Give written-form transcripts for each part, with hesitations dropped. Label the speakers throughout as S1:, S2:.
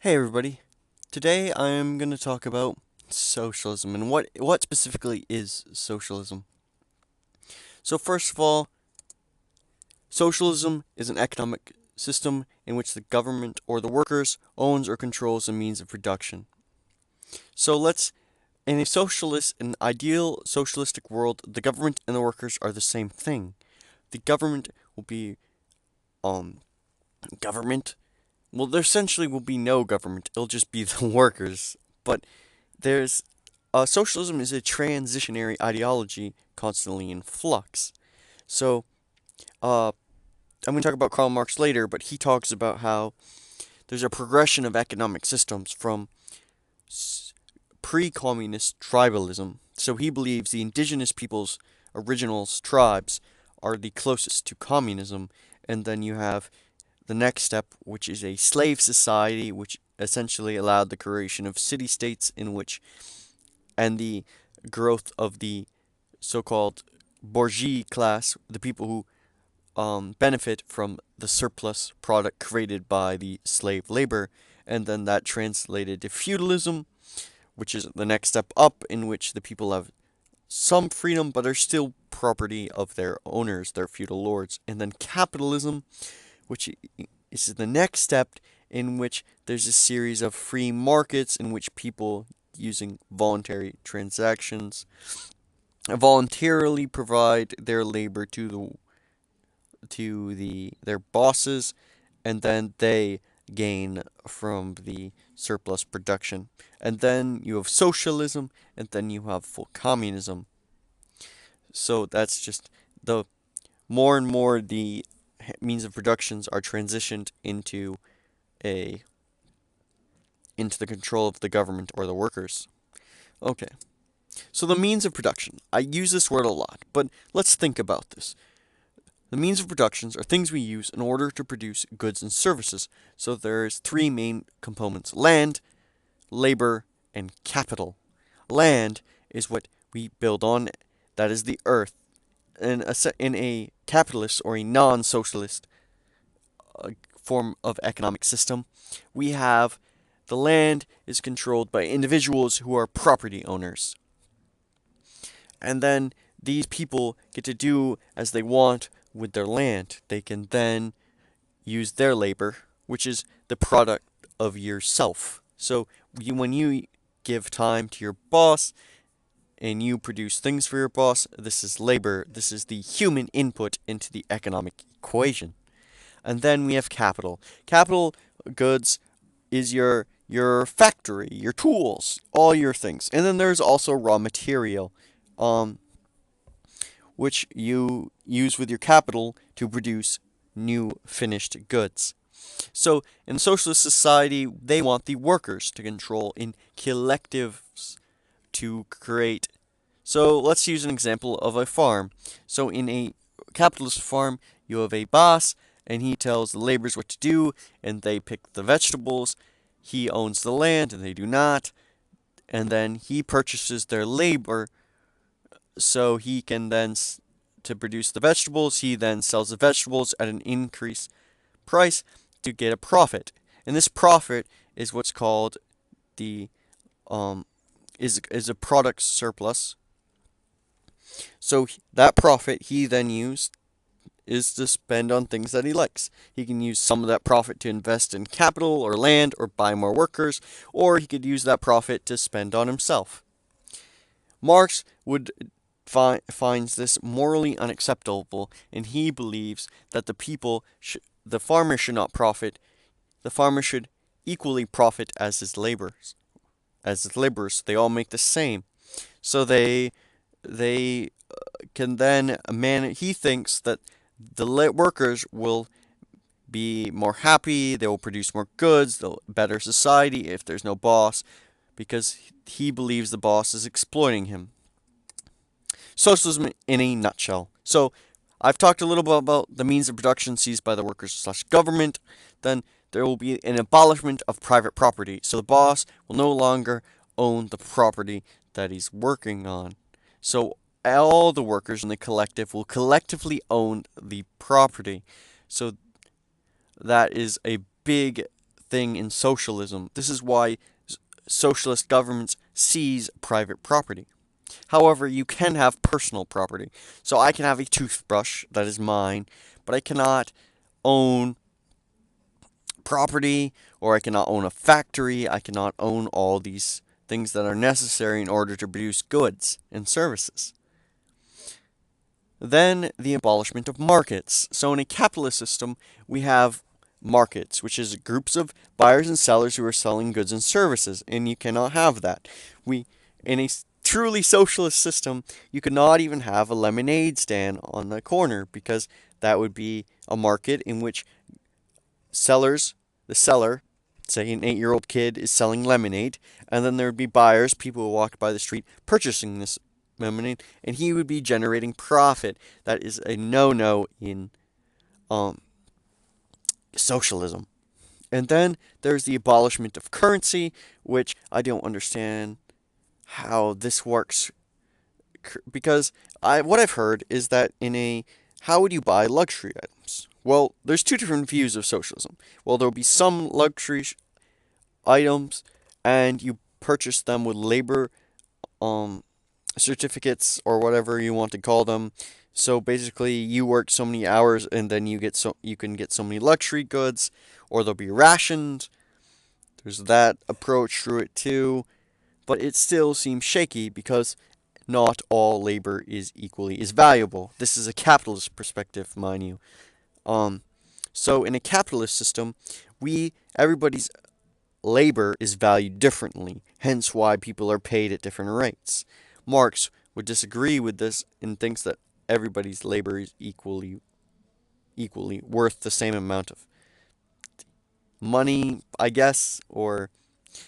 S1: Hey everybody. Today I'm going to talk about socialism and what specifically is socialism. So first of all, socialism is an economic system in which the government or the workers owns or controls the means of production. So let's in an ideal socialistic world, the government and the workers are the same thing. The government will be um government. Well, there essentially will be no government. It'll just be the workers. But there's socialism is a transitionary ideology constantly in flux. So, uh, I'm going to talk about Karl Marx later, but he talks about how there's a progression of economic systems from pre-communist tribalism. So he believes the indigenous peoples, originals, tribes, are the closest to communism, and then you have the next step, which is a slave society, which essentially allowed the creation of city-states in which and the growth of the so-called bourgeois class, the people who benefit from the surplus product created by the slave labor, and then that translated to feudalism, which is the next step up, in which the people have some freedom but are still property of their owners, their feudal lords, and then capitalism, which is the next step in which there's a series of free markets in which people using voluntary transactions voluntarily provide their labor to their bosses, and then they gain from the surplus production. And then you have socialism, and then you have full communism. So that's just the more and more the means of productions are transitioned a into the control of the government or the workers. Okay. So the means of production. I use this word a lot, but let's think about this. The means of productions are things we use in order to produce goods and services. So there's three main components: land, labor, and capital. Land is what we build on, that is the earth. In a capitalist or a non-socialist form of economic system, we have the land is controlled by individuals who are property owners. And then these people get to do as they want with their land. They can then use their labor, which is the product of yourself. So when you give time to your boss and you produce things for your boss, this is labor. This is the human input into the economic equation. And then we have capital. Capital goods is your factory, your tools, all your things. And then there's also raw material, um, which you use with your capital to produce new finished goods. So in socialist society, they want the workers to control in collectives to create. So let's use an example of a farm. So in a capitalist farm, you have a boss, and he tells the laborers what to do, and they pick the vegetables. He owns the land, and they do not. And then he purchases their labor, so he can then, to produce the vegetables, he then sells the vegetables at an increased price to get a profit. And this profit is what's called the um is a product surplus. So that profit he then used is to spend on things that he likes. He can use some of that profit to invest in capital or land or buy more workers, or he could use that profit to spend on himself. Marx would finds this morally unacceptable, and he believes that the farmer should not profit. The farmer should equally profit as his laborers. They all make the same. So they can then he thinks that the workers will be more happy, they will produce more goods, they'll better society if there's no boss, because he believes the boss is exploiting him. Socialism in a nutshell. So I've talked a little bit about the means of production seized by the workers/government. Then there will be an abolishment of private property. So the boss will no longer own the property that he's working on. So all the workers in the collective will collectively own the property. So that is a big thing in socialism. This is why socialist governments seize private property. However, you can have personal property. So I can have a toothbrush that is mine, but I cannot own property, or I cannot own a factory. I cannot own all these things that are necessary in order to produce goods and services. Then the abolishment of markets. So in a capitalist system, we have markets, which is groups of buyers and sellers who are selling goods and services, and you cannot have that. In a truly socialist system, you could not even have a lemonade stand on the corner, because that would be a market in which the seller, say an 8-year-old kid, is selling lemonade, and then there would be buyers, people who walked by the street, purchasing this lemonade, and he would be generating profit. That is a no-no in socialism. And then there's the abolishment of currency, which I don't understand how this works, because what I've heard is that how would you buy luxury items? Well, there's two different views of socialism. Well, there'll be some luxury items, and you purchase them with labor certificates, or whatever you want to call them. So basically, you work so many hours, and then you can get so many luxury goods, or they'll be rationed. There's that approach through it too, but it still seems shaky, because not all labor is valuable. This is a capitalist perspective, mind you. So in a capitalist system, everybody's labor is valued differently, hence why people are paid at different rates. Marx would disagree with this and thinks that everybody's labor is equally worth the same amount of money, I guess, or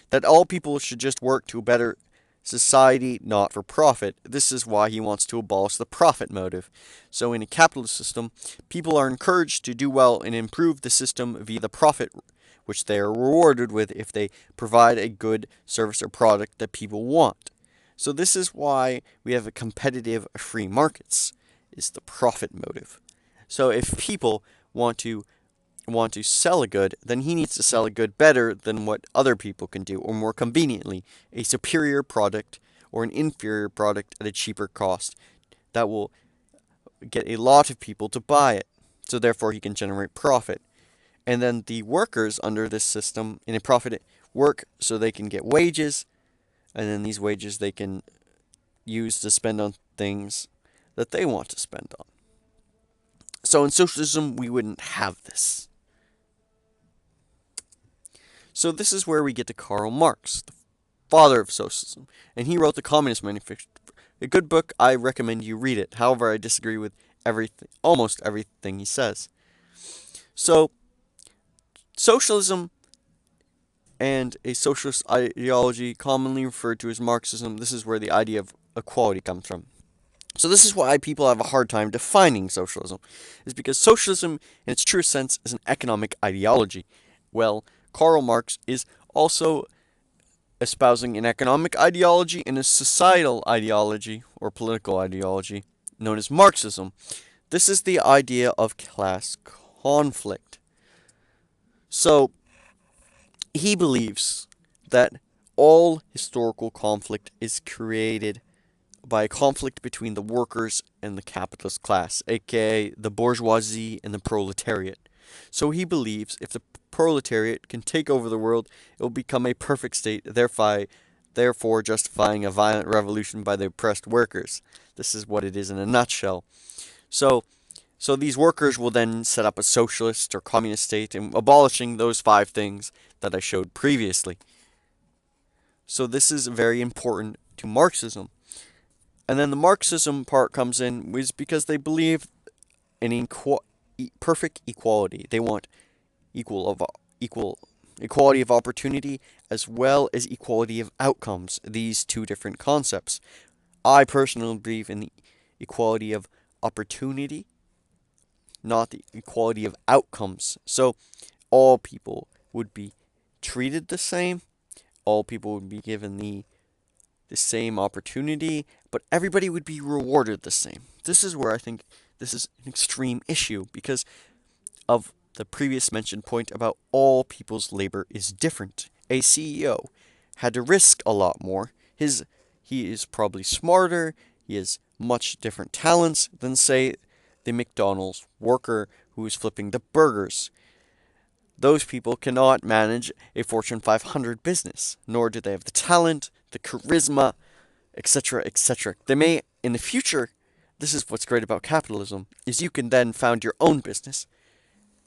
S1: that all people should just work to a better society, not for profit. This is why he wants to abolish the profit motive. So in a capitalist system, people are encouraged to do well and improve the system via the profit, which they are rewarded with if they provide a good service or product that people want. So this is why we have a competitive free markets, is the profit motive. So if people want to sell a good, then he needs to sell a good better than what other people can do, or more conveniently, a superior product or an inferior product at a cheaper cost that will get a lot of people to buy it. So therefore he can generate profit. And then the workers under this system in a profit work so they can get wages, and then these wages they can use to spend on things that they want to spend on. So in socialism, we wouldn't have this. So this is where we get to Karl Marx, the father of socialism, and he wrote the Communist Manifesto. A good book. I recommend you read it. However, I disagree with almost everything he says. So socialism and a socialist ideology, commonly referred to as Marxism, this is where the idea of equality comes from. So this is why people have a hard time defining socialism, is because socialism, in its truest sense, is an economic ideology. Well, Karl Marx is also espousing an economic ideology and a societal ideology, or political ideology, known as Marxism. This is the idea of class conflict. So, he believes that all historical conflict is created by a conflict between the workers and the capitalist class, aka the bourgeoisie and the proletariat. So he believes if the proletariat can take over the world, it will become a perfect state, therefore justifying a violent revolution by the oppressed workers. This is what it is in a nutshell. So these workers will then set up a socialist or communist state, and abolishing those 5 things that I showed previously. So this is very important to Marxism. And then the Marxism part comes in is because they believe in perfect equality. They want equality of opportunity as well as equality of outcomes. These two different concepts. I personally believe in the equality of opportunity, not the equality of outcomes. So all people would be treated the same. All people would be given the same opportunity, but everybody would be rewarded the same. This is where I think this is an extreme issue because of the previous mentioned point about all people's labor is different. A CEO had to risk a lot more. He is probably smarter, he has much different talents than, say, the McDonald's worker who is flipping the burgers. Those people cannot manage a Fortune 500 business, nor do they have the talent, the charisma, etc., etc. They may, in the future, this is what's great about capitalism, is you can then found your own business,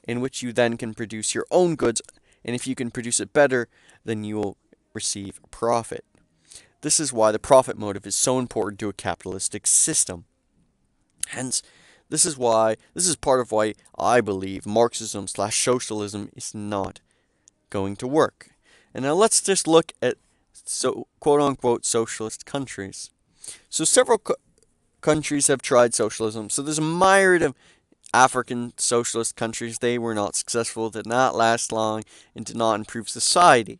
S1: in which you then can produce your own goods, and if you can produce it better, then you will receive a profit. This is why the profit motive is so important to a capitalistic system. Hence, this is part of why I believe Marxism/socialism is not going to work. And now let's just look at quote unquote socialist countries. So several countries have tried socialism. So there's a myriad of African socialist countries. They were not successful, did not last long, and did not improve society.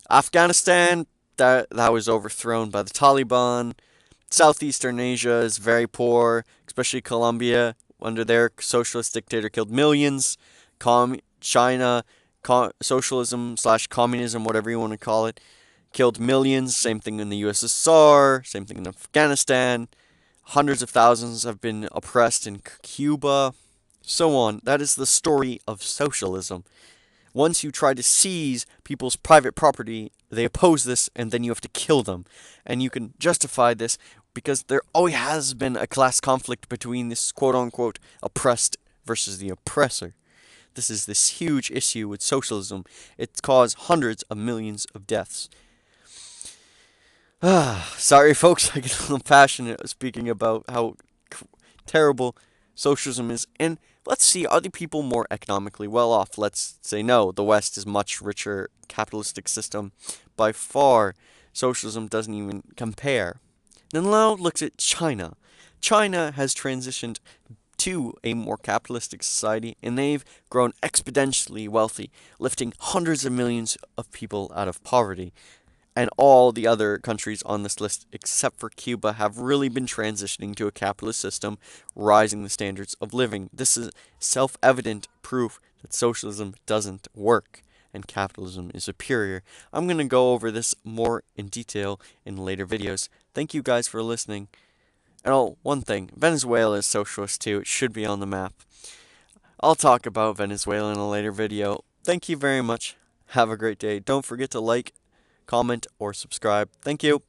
S1: Afghanistan, that was overthrown by the Taliban. Southeastern Asia is very poor, especially Colombia, under their socialist dictator killed millions. China, socialism/communism, whatever you want to call it, killed millions. Same thing in the USSR, same thing in Afghanistan. Hundreds of thousands have been oppressed in Cuba, so on. That is the story of socialism. Once you try to seize people's private property, they oppose this, and then you have to kill them. And you can justify this because there always has been a class conflict between this quote-unquote oppressed versus the oppressor. This is this huge issue with socialism. It's caused hundreds of millions of deaths. Sorry, folks, I get a little passionate speaking about how terrible socialism is. And let's see, are the people more economically well off? Let's say no. The West is much richer capitalistic system. By far, socialism doesn't even compare. Then now look at China. China has transitioned to a more capitalistic society, and they've grown exponentially wealthy, lifting hundreds of millions of people out of poverty. And all the other countries on this list, except for Cuba, have really been transitioning to a capitalist system, rising the standards of living. This is self-evident proof that socialism doesn't work, and capitalism is superior. I'm going to go over this more in detail in later videos. Thank you guys for listening. And oh, one thing, Venezuela is socialist too. It should be on the map. I'll talk about Venezuela in a later video. Thank you very much. Have a great day. Don't forget to like, comment, or subscribe. Thank you.